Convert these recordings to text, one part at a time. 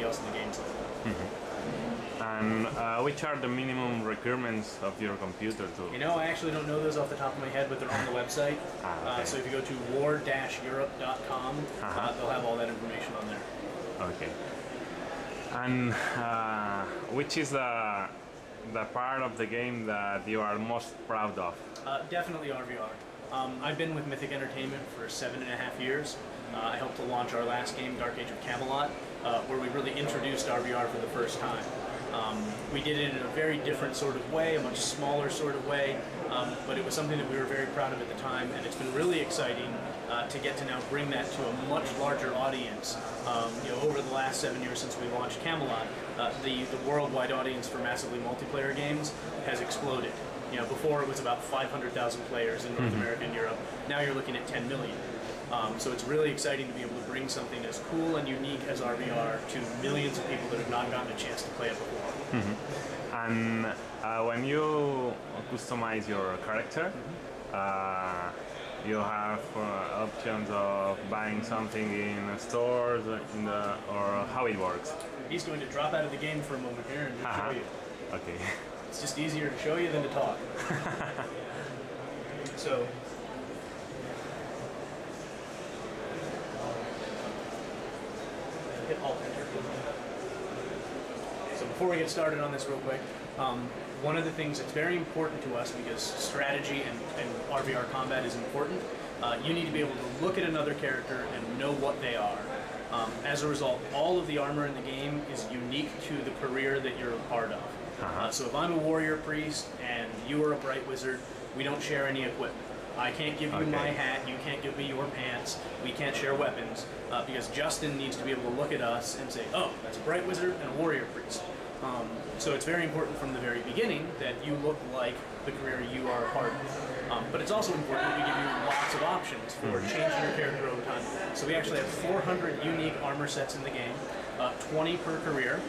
else in the game's like that. And which are the minimum requirements of your computer to? You know, I actually don't know those off the top of my head, but they're on the website. Okay. So if you go to war-europe.com, they'll have all that information on there. Okay. And which is the part of the game that you are most proud of? Definitely RVR. I've been with Mythic Entertainment for 7.5 years. I helped to launch our last game, Dark Age of Camelot, where we really introduced RVR for the first time. We did it in a very different sort of way, a much smaller sort of way, but it was something that we were very proud of at the time, and it's been really exciting to get to now bring that to a much larger audience. You know, over the last 7 years since we launched Camelot, the worldwide audience for massively multiplayer games has exploded. You know, before it was about 500,000 players in North America and Europe. Now you're looking at 10 million. So it's really exciting to be able to bring something as cool and unique as RVR to millions of people that have not gotten a chance to play it before. And when you customize your character, you have options of buying something in stores, or how it works. He's going to drop out of the game for a moment here and show you. Okay. It's just easier to show you than to talk. So, hit Alt Enter. So before we get started on this real quick, one of the things that's very important to us, because strategy and RVR combat is important, you need to be able to look at another character and know what they are. As a result, all of the armor in the game is unique to the career that you're a part of. So if I'm a warrior priest and you are a bright wizard, we don't share any equipment. I can't give you my hat, you can't give me your pants, we can't share weapons, because Justin needs to be able to look at us and say, oh, that's a bright wizard and a warrior priest. So it's very important from the very beginning that you look like the career you are a part of. But it's also important that we give you lots of options for changing your character over time. So we actually have 400 unique armor sets in the game, 20 per career.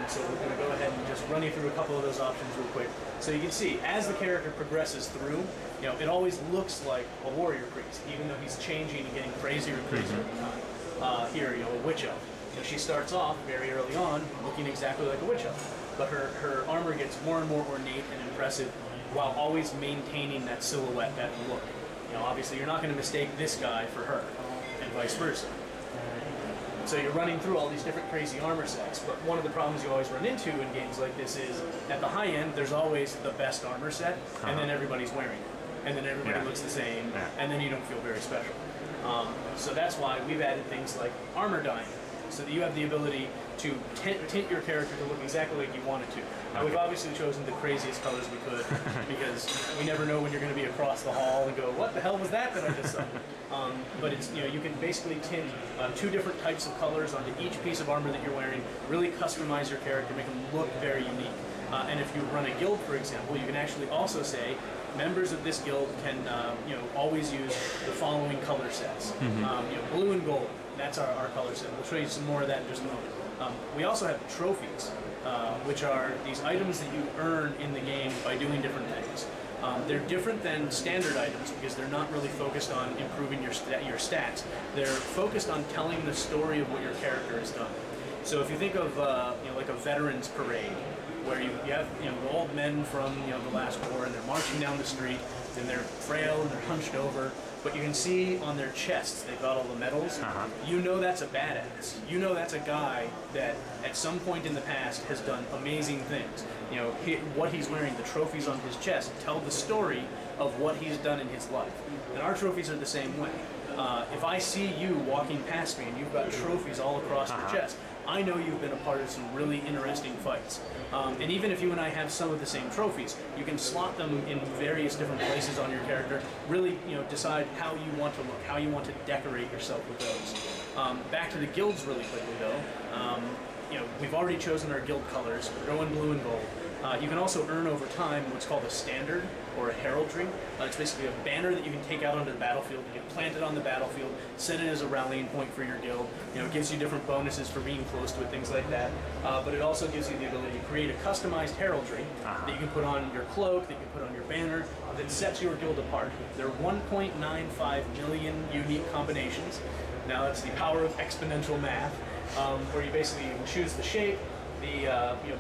So we're going to go ahead and just run you through a couple of those options real quick. So you can see, as the character progresses through, you know, it always looks like a warrior priest, even though he's changing and getting crazier and crazier over time. Here, you know, a witch elf. You know, she starts off very early on looking exactly like a witch elf, but her armor gets more and more ornate and impressive while always maintaining that silhouette, that look. You know, obviously you're not going to mistake this guy for her, and vice versa. So you're running through all these different crazy armor sets, but one of the problems you always run into in games like this is, at the high end, there's always the best armor set, and then everybody's wearing it. And then everybody looks the same, and then you don't feel very special. So that's why we've added things like armor dyeing, so that you have the ability to tint your character to look exactly like you want it to. Now, we've obviously chosen the craziest colors we could, because we never know when you're going to be across the hall and go, what the hell was that I just saw? But it's, you know, you can basically tint 2 different types of colors onto each piece of armor that you're wearing, really customize your character, make them look very unique. And if you run a guild, for example, you can actually also say, members of this guild can, you know, always use the following color sets. You know, blue and gold. That's our color set. We'll show you some more of that in just a moment. We also have trophies, which are these items that you earn in the game by doing different things. They're different than standard items because they're not really focused on improving your stats. They're focused on telling the story of what your character has done. So if you think of you know, like a veterans parade, where you have, you know, the old men from, you know, the last war, and they're marching down the street, and they're frail and they're hunched over, but you can see on their chests they've got all the medals. You know that's a badass. You know that's a guy that at some point in the past has done amazing things. You know, what he's wearing, the trophies on his chest, tell the story of what he's done in his life. And our trophies are the same way. If I see you walking past me and you've got trophies all across your chest, I know you've been a part of some really interesting fights. And even if you and I have some of the same trophies, you can slot them in various different places on your character, really, you know, decide how you want to look, how you want to decorate yourself with those. Back to the guilds really quickly though. You know, we've already chosen our guild colors, throw in blue and gold. You can also earn over time what's called a standard or a heraldry. It's basically a banner that you can take out onto the battlefield. You can plant it on the battlefield, set it as a rallying point for your guild. You know, it gives you different bonuses for being close to it, things like that. But it also gives you the ability to create a customized heraldry that you can put on your cloak, that you can put on your banner, that sets your guild apart. There are 1.95 million unique combinations. Now that's the power of exponential math. where you basically choose the shape, the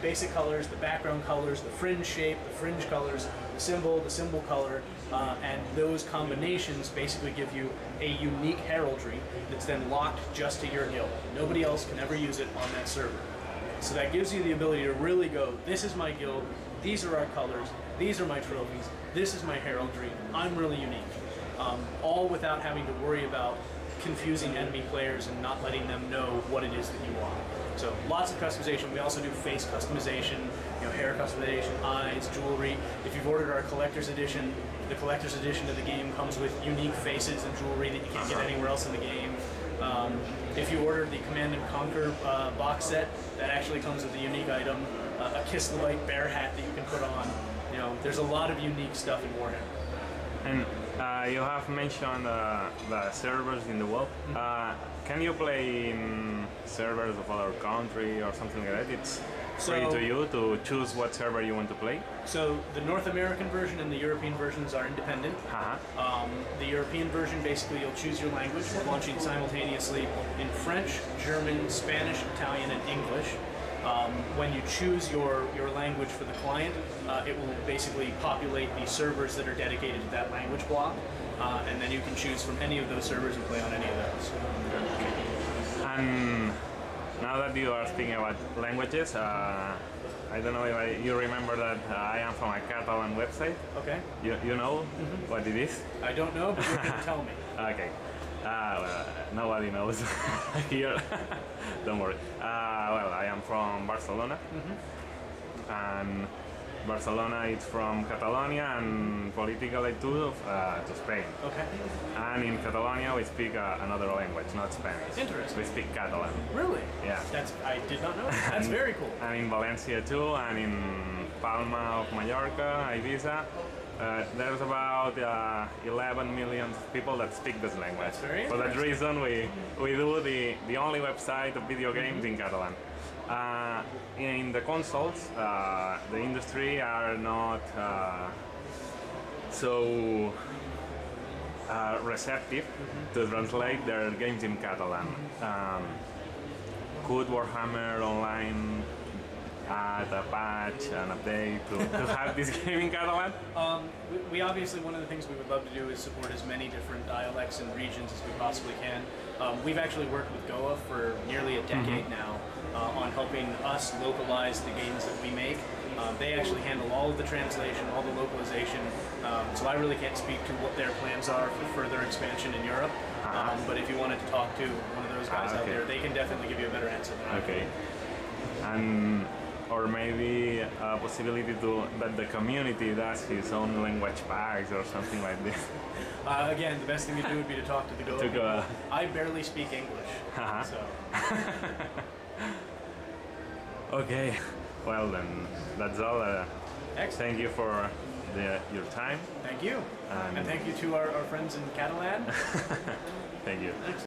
basic colors, the background colors, the fringe shape, the fringe colors, the symbol color, and those combinations basically give you a unique heraldry that's then locked just to your guild. Nobody else can ever use it on that server. So that gives you the ability to really go, this is my guild, these are our colors, these are my trophies, this is my heraldry, I'm really unique. All without having to worry about confusing enemy players and not letting them know what it is that you are. So lots of customization. We also do face customization, hair customization, eyes, jewelry. If you've ordered our collector's edition, the collector's edition of the game comes with unique faces and jewelry that you can't get anywhere else in the game. If you ordered the Command and Conquer box set, that actually comes with a unique item, a Kiss the Light bear hat that you can put on. There's a lot of unique stuff in Warhammer. And you have mentioned the servers in the world. Can you play in servers of other country or something like that? It's free to you to choose what server you want to play? So the North American version and the European versions are independent. The European version, basically you'll choose your language. We're launching simultaneously in French, German, Spanish, Italian, and English. When you choose your language for the client, it will basically populate the servers that are dedicated to that language block, and then you can choose from any of those servers and play on any of those. And now that you are speaking about languages, I don't know if you remember that I am from a Catalan website. Okay. You know what it is? I don't know, but you're going to tell me. Okay. Well, nobody knows here. Don't worry. Well, I am from Barcelona, and Barcelona is from Catalonia and politically to Spain. Okay. And in Catalonia we speak another language, not Spanish. Interesting. We speak Catalan. Really? Yeah. I did not know. That's very cool. And in Valencia too, and in Palma of Mallorca, Ibiza. There's about 11 million people that speak this language. That's very For that reason, we do the only website of video games in Catalan. In the consoles, the industry are not so receptive to translate their games in Catalan. Could Warhammer Online add a patch, an update to have this game in Catalan? We obviously, one of the things we would love to do is support as many different dialects and regions as we possibly can. We've actually worked with Goa for nearly a decade now on helping us localize the games that we make. They actually handle all of the translation, all the localization, so I really can't speak to what their plans are for further expansion in Europe. But if you wanted to talk to one of those guys out there, they can definitely give you a better answer than I can. Okay. And or maybe a possibility that the community does his own language packs or something like this. Again, the best thing to do would be to talk to the Goa people. I barely speak English, so. Okay, well then, that's all. Thank you for your time. Thank you. And thank you to our friends in Catalan. Thank you.